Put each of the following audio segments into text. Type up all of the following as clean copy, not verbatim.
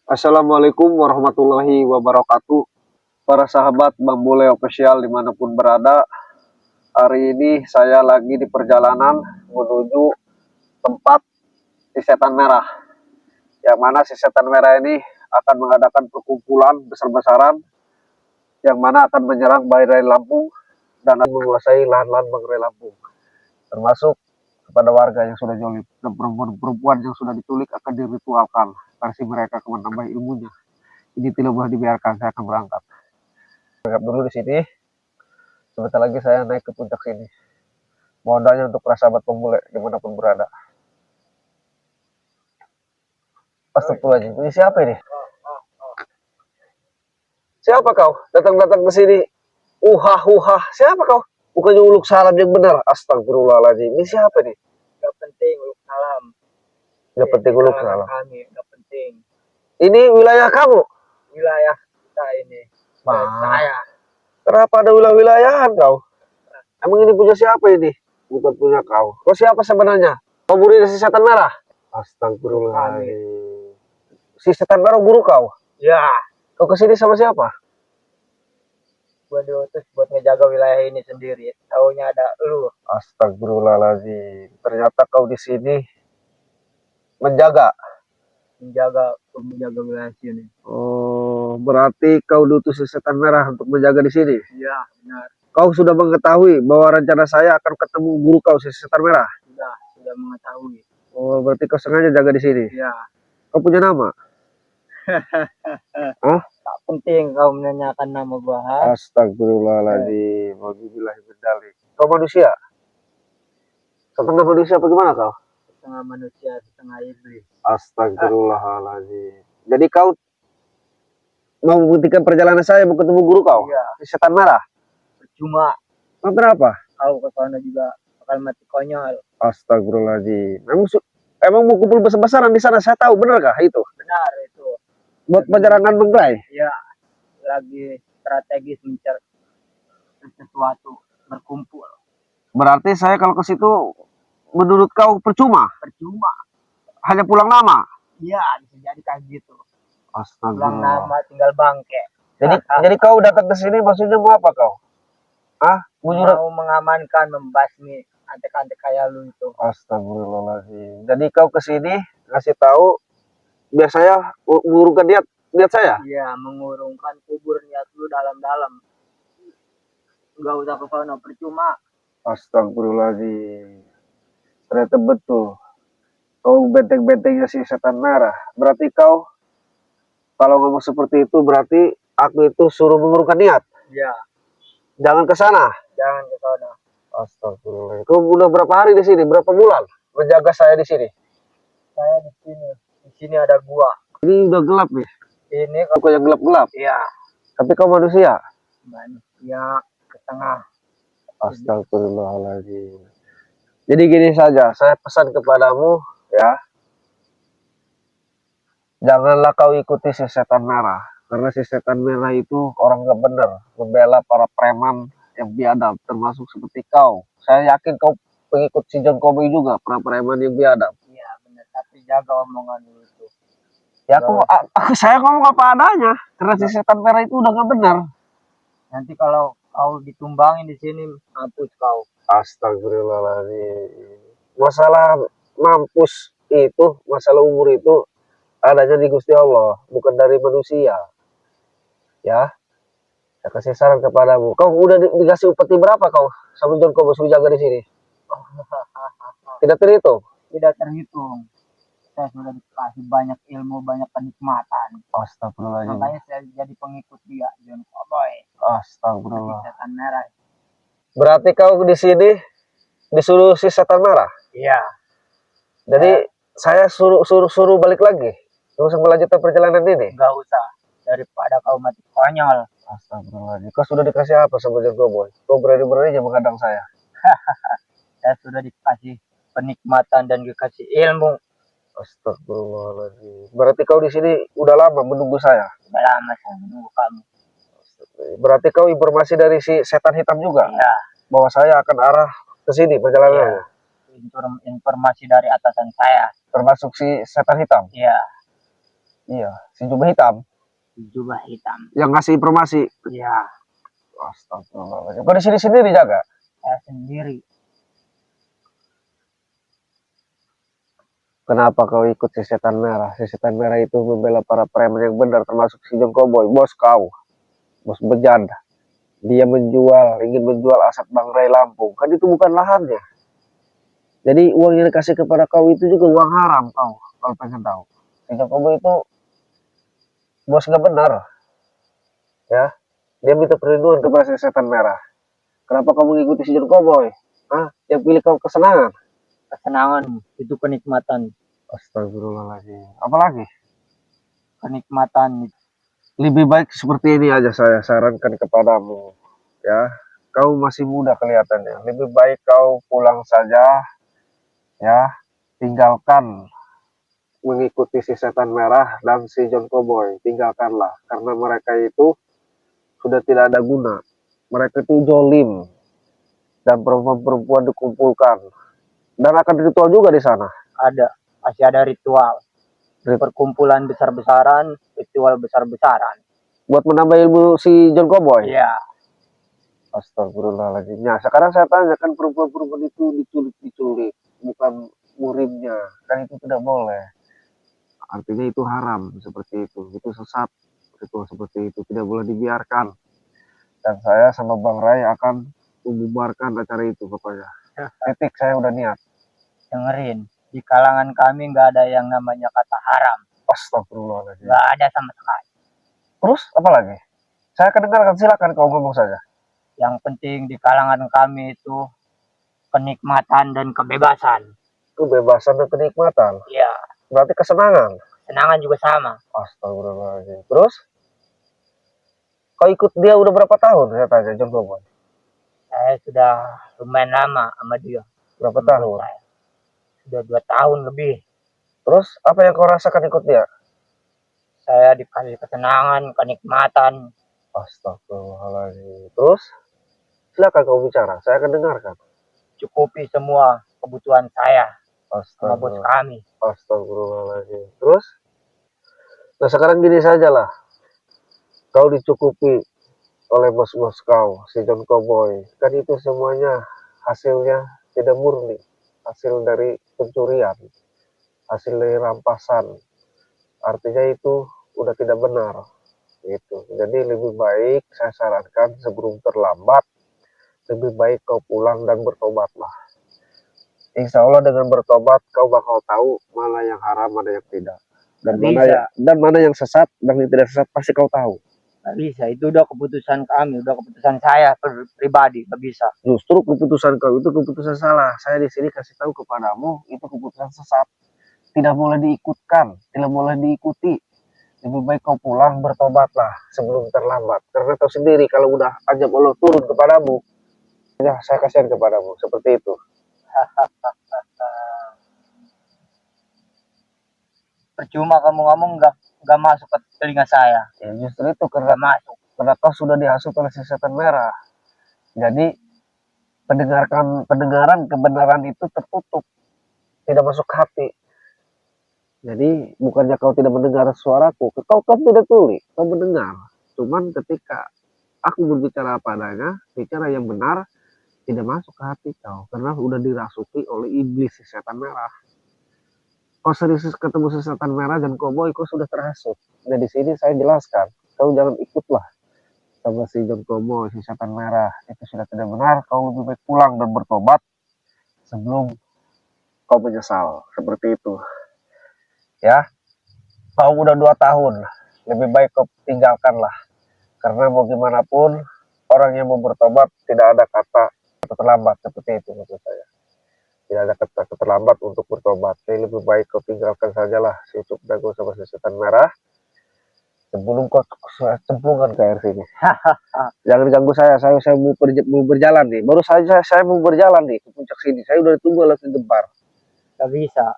Assalamualaikum warahmatullahi wabarakatuh. Para sahabat Bang Bule Official dimanapun berada, hari ini saya lagi di perjalanan menuju tempat si setan merah. Yang mana si setan merah ini akan mengadakan perkumpulan besar-besaran yang mana akan menyerang Bangrai Lampung dan akan menguasai lahan-lahan Bangrai Lampung. Termasuk kepada warga yang sudah jolim dan perempuan-perempuan yang sudah diculik akan diritualkan versi mereka akan menambah ilmunya. Ini tidak boleh dibiarkan, saya akan berangkat. Berangkat dulu di sini. Sebentar lagi saya naik ke puncak sini. Mohon doanya untuk para sahabat pembule dimanapun berada. Astagfirullahaladzim, ini siapa ini? Siapa kau? Datang-datang ke sini. Uhah. Siapa kau? Bukannya uluk salam yang benar. Astagfirullahaladzim. Ini siapa nih? Gak penting uluk salam. Gak penting uluk salam. Kami, gak penting. Ini wilayah kamu? Wilayah kita ini. Saya. Kenapa ada wilayah-wilayahan kau? Emang ini punya siapa ini? Bukan punya kau. Kau siapa sebenarnya? Kau murid si setan merah? Astagfirullahaladzim. Si setan merah guru kau? Ya. Kau kesini sama siapa? Gue diutus buat ngejaga wilayah ini sendiri. Taunya ada lu. Astagfirullahaladzim. Ternyata kau di sini menjaga wilayah sini. Oh, berarti kau diutus si setan merah untuk menjaga di sini? Iya, benar. Kau sudah mengetahui bahwa rencana saya akan ketemu guru kau si setan merah? Sudah mengetahui. Oh, berarti kau sengaja jaga di sini? Iya. Kau punya nama? Hah? Tak penting kau menanyakan nama gua. Astagfirullahaladzim. Wabillahimindalik. Kau manusia? Setengah manusia apa gimana kau? Setengah manusia, setengah iblis. Astagfirullahaladzim. Jadi kau mau membuktikan perjalanan saya mau ketemu guru kau? Iya. Si setan merah? Percuma. Kenapa? Kau ke sana juga bakal mati konyol. Astagfirullahaladzim. Emang mau kumpul besar-besaran di sana? Saya tahu, benarkah itu? Benar itu. Buat penyerangan Bangrai? Iya. Lagi strategis mencari sesuatu, berkumpul. Berarti saya kalau ke situ menurut kau percuma? Percuma. Hanya pulang nama? Iya, bisa jadi kayak gitu. Astagfirullah. Pulang nama tinggal bangke. Jadi kau datang ke sini maksudnya mau apa kau? Mau mengamankan, membasmi antek-antek kayak lu itu. Astagfirullahaladzim. Jadi kau ke sini ngasih tahu biar saya mengurungkan niat saya? Iya, mengurungkan kubur niat lu dalam-dalam. Enggak usah ke sana, percuma. Astagfirullahaladzim. Ternyata betul. Kau benteng-bentengnya si setan merah. Berarti kau kalau ngomong seperti itu berarti aku itu suruh mengurungkan niat. Iya. Jangan ke sana. Jangan ke sana. Astagfirullah. Kau udah berapa hari di sini? Berapa bulan menjaga saya di sini? Saya di sini. Di sini ada gua. Ini udah gelap nih. Ini kau yang gelap-gelap. Iya. Tapi kau manusia. Manusia setengah. Astagfirullahaladzim. Jadi gini saja, saya pesan kepadamu ya. Janganlah kau ikuti si setan merah. Karena si setan merah itu orang gak benar. Membela para preman yang biadab. Termasuk seperti kau. Saya yakin kau pengikut si John Kobe juga. Para preman yang biadab. Iya benar. Tapi jaga omongan lu itu. Ya saya ngomong apa adanya. Karena si setan merah itu udah gak benar. Nanti kalau kau ditumbangin di sini, mampus kau. Astagfirullahaladzim. Masalah mampus itu, masalah umur itu adanya di Gusti Allah, bukan dari manusia. Ya, saya kasih saran kepadamu. Kau udah dikasih upeti berapa kau sama John kau masuk jaga di sini? Tidak terhitung. Tidak terhitung. Saya sudah dikasih banyak ilmu, banyak kenikmatan. Astagfirullahaladzim. Makanya saya jadi pengikut dia, John Cowboy. Astagfirullah. Setan merah. Berarti kau di sini disuruh si setan merah? Iya. Jadi saya suruh balik lagi. Gak usah melanjutkan perjalanan ini. Gak usah. Daripada kau mati konyol. Astagfirullahaladzim. Kau sudah dikasih apa sama John Cowboy? Kau berani-beraninya menghadang saya. Saya sudah dikasih penikmatan dan dikasih ilmu. Astagfirullahaladzim. Berarti kau di sini udah lama menunggu saya? Udah lama saya menunggu kamu. Berarti kau informasi dari si setan hitam juga? Iya. Bahwa saya akan arah ke sini perjalanannya? Iya. Informasi dari atasan saya. Termasuk si setan hitam? Iya. Iya, si jubah hitam Jubah hitam. yang ngasih informasi. Iya, Astagfirullahaladzim. Kau di sini sendiri jaga? saya sendiri. Kenapa kau ikut si setan merah? Si setan merah itu membela para preman yang benar, termasuk si John Cowboy, bos kau, bos bejanda. Dia ingin menjual aset Bang Ray Lampung. Kan itu bukan lahannya. Jadi uang yang dikasih kepada kau itu juga uang haram kau, kalau pengen tahu. Si John Cowboy itu bos nggak benar, ya. Dia minta perlindungan kepada si setan merah. Kenapa kamu mengikuti si John Cowboy? Hah? Yang pilih kau kesenangan? Kesenangan itu kenikmatan. Astagfirullahaladzim. Apalagi? Kenikmatan. Lebih baik seperti ini aja saya sarankan kepadamu, ya. Kau masih muda kelihatannya. Lebih baik kau pulang saja, ya. Tinggalkan mengikuti si setan merah dan si John Cowboy. Tinggalkanlah, karena mereka itu sudah tidak ada guna. Mereka itu jolim dan perempuan-perempuan dikumpulkan dan akan ritual juga di sana. Masih ada ritual. Perkumpulan besar-besaran, ritual besar-besaran. Buat menambah ilmu si John Cowboy. Iya. Astagfirullahaladzim. Nah, sekarang saya tanya, kan perempuan-perempuan itu diculik, bukan murimnya. Kan itu tidak boleh. Artinya itu haram, seperti itu. Itu sesat. Ritual seperti itu tidak boleh dibiarkan. Dan saya sama Bang Ray akan membubarkan acara itu pokoknya. Titik, saya udah niat. Dengerin, di kalangan kami nggak ada yang namanya kata haram. Astagfirullahaladzim. Nggak ada sama sekali. Terus apa lagi? Saya akan dengarkan, silakan kau ngomong saja. Yang penting di kalangan kami itu kenikmatan dan kebebasan. Kebebasan dan kenikmatan. Iya. Berarti kesenangan. Kesenangan juga sama. Astagfirullahaladzim. Terus? Kau ikut dia udah berapa tahun? Saya tanya, John Cowboy. Saya sudah lumayan lama sama dia. Berapa tahun? Saya. Sudah 2 tahun lebih. Terus apa yang kau rasakan ikut dia? Saya dikasih kesenangan, kenikmatan. Astagfirullahaladzim. Terus? Silakan kau bicara, saya akan dengarkan. Cukupi semua kebutuhan saya sama bos kami. Astagfirullahaladzim. Terus? Nah sekarang gini sajalah. Kau dicukupi oleh bos-bos kau, si John Cowboy. Kan itu semuanya hasilnya tidak murni. Hasil dari pencurian. Hasil dari rampasan. Artinya itu udah tidak benar. Gitu. Jadi lebih baik saya sarankan sebelum terlambat, lebih baik kau pulang dan bertobatlah. Insya Allah dengan bertobat kau bakal tahu mana yang haram, mana yang tidak. Dan mana yang sesat dan yang tidak sesat pasti kau tahu. Gak bisa, itu udah keputusan kami, udah keputusan saya pribadi, gak bisa. Justru keputusan kau itu keputusan salah. Saya di sini kasih tahu kepadamu itu keputusan sesat. Tidak boleh diikutkan, tidak boleh diikuti. Lebih baik kau pulang bertobatlah sebelum terlambat. Karena tahu sendiri kalau udah ajab Allah turun kepadamu, ya saya kasihan kepadamu seperti itu. Percuma kamu ngomong gak masuk ke telinga saya. Ya, justru itu karena kau sudah dihasut oleh si setan merah. Jadi pendengaran kebenaran itu tertutup, tidak masuk ke hati. Jadi bukannya kau tidak mendengar suaraku, kau tidak tuli, kau mendengar. Cuman ketika aku berbicara apa adanya, bicara yang benar, tidak masuk ke hati kau, karena udah dirasuki oleh iblis si setan merah. Kau serius ketemu si setan merah dan Cowboy, kau sudah terhasut. Nah di sini saya jelaskan, kau jangan ikutlah sama si John Cowboy, si setan merah. Itu sudah tidak benar, kau lebih baik pulang dan bertobat sebelum kau menyesal. Seperti itu. Ya, kau udah 2 tahun, lebih baik kau tinggalkanlah. Karena mau gimana pun, orang yang mau bertobat tidak ada kata terlambat, seperti itu maksud saya. Tidak ada kata terlambat untuk bertobat. Jadi lebih baik kau tinggalkan sajalah si ucup dagu sama si setan merah sebelum kau cemplungkan ke air sini. Jangan ganggu saya mau berjalan nih. Baru saja saya mau berjalan nih ke puncak sini. Saya udah ditunggu oleh gempar. Gak bisa.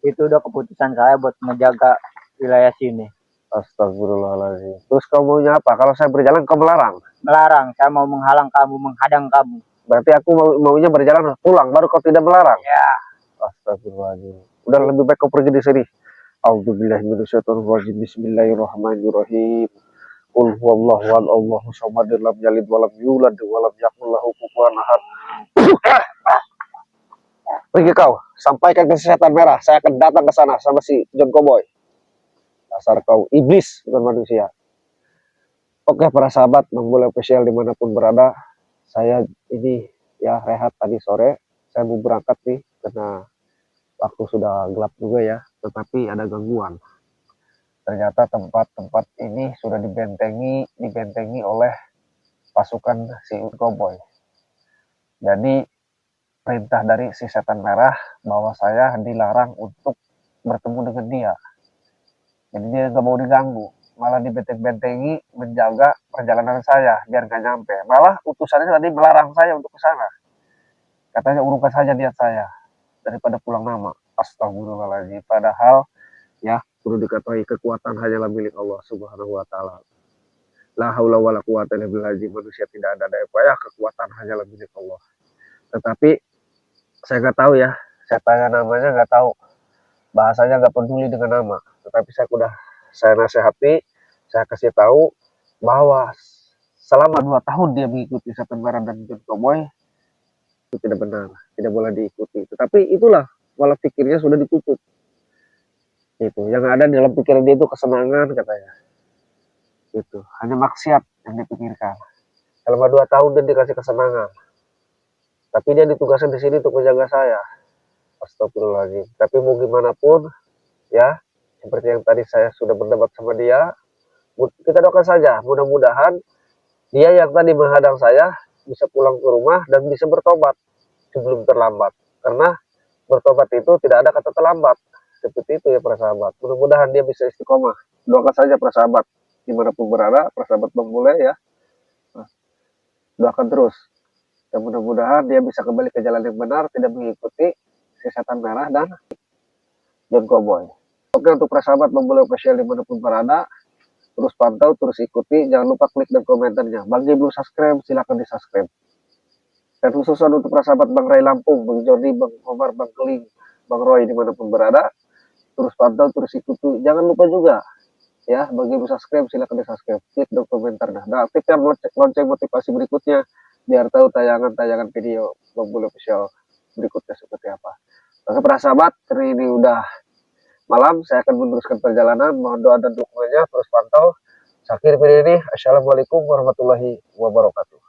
Itu udah keputusan saya buat menjaga wilayah sini. Astagfirullahaladzim. Terus kau maunya apa? Kalau saya berjalan kau melarang? Melarang, saya mau menghalang kamu, menghadang kamu. Berarti aku maunya berjalan pulang, baru kau tidak melarang? Ya. Astagfirullahaladzim. Udah lebih baik kau pergi di sini. A'udzubillahi minasyaitonirrajim. Bismillahirrahmanirrahim. Qul huwallahu ahad, Allahu samad, lam yalid walam yulad walam yakul lahu kufuwan ahad. Pergi kau, sampaikan ke setan merah. Saya akan datang ke sana sama si John Cowboy. Dasar kau iblis, bukan manusia. Oke para sahabat Bang Bule Official dimanapun berada, saya ini ya rehat tadi sore. Saya mau berangkat nih karena waktu sudah gelap juga ya, tetapi ada gangguan. Ternyata tempat-tempat ini sudah dibentengi oleh pasukan si Cowboy. Jadi perintah dari si setan merah bahwa saya dilarang untuk bertemu dengan dia. Jadi dia nggak mau diganggu, malah dibenteng-bentengi menjaga perjalanan saya biar nggak nyampe. Malah utusannya tadi melarang saya untuk ke sana. Katanya urungkan saja niat saya daripada pulang nama. Astagfirullahaladzim. Padahal ya perlu diketahui kekuatan hanyalah milik Allah Subhanahu wa taala. La haula wala quwata illa billah. Manusia tidak ada daya upaya, kekuatan hanyalah milik Allah. Tetapi saya nggak tahu ya, saya tanya namanya nggak tahu, bahasanya nggak peduli dengan nama. Tetapi saya nasihati, saya kasih tahu bahwa selama 2 tahun dia mengikuti setan merah dan John Cowboy itu tidak benar, tidak boleh diikuti. Tetapi itulah pola pikirnya sudah ditutup. Itu yang ada di dalam pikiran dia itu kesenangan katanya. Itu hanya maksiat yang dipikirkan. Selama 2 tahun dia dikasih kesenangan. Tapi dia ditugaskan di sini untuk menjaga saya. Astagfirullahaladzim. Tapi mau gimana pun, ya, seperti yang tadi saya sudah berdebat sama dia, kita doakan saja. Mudah-mudahan dia yang tadi menghadang saya bisa pulang ke rumah dan bisa bertobat sebelum terlambat. Karena bertobat itu tidak ada kata terlambat. Seperti itu ya para sahabat. Mudah-mudahan dia bisa istiqomah. Doakan saja para sahabat. Dimanapun berada, para sahabat Bang Bule ya. Doakan terus. Dan mudah-mudahan dia bisa kembali ke jalan yang benar, tidak mengikuti si setan merah dan John Cowboy. Oke, untuk para sahabat Bang Bule Official dimanapun berada, terus pantau, terus ikuti, jangan lupa klik dan komentarnya. Bagi belum subscribe, silahkan di subscribe. Dan khususan untuk para sahabat Bang Ray Lampung, Bang Jordi, Bang Omar, Bang Keling, Bang Roy dimanapun berada, terus pantau, terus ikuti. Jangan lupa juga ya, bagi belum subscribe silahkan di subscribe, klik dan komentarnya. Dan aktifkan lonceng motivasi berikutnya biar tahu tayangan-tayangan video Bang Bule Official berikutnya seperti apa. Oke para sahabat, hari ini udah malam, saya akan meneruskan perjalanan. Mohon doa dan dukungannya, terus pantau. Akhir video ini, assalamualaikum warahmatullahi wabarakatuh.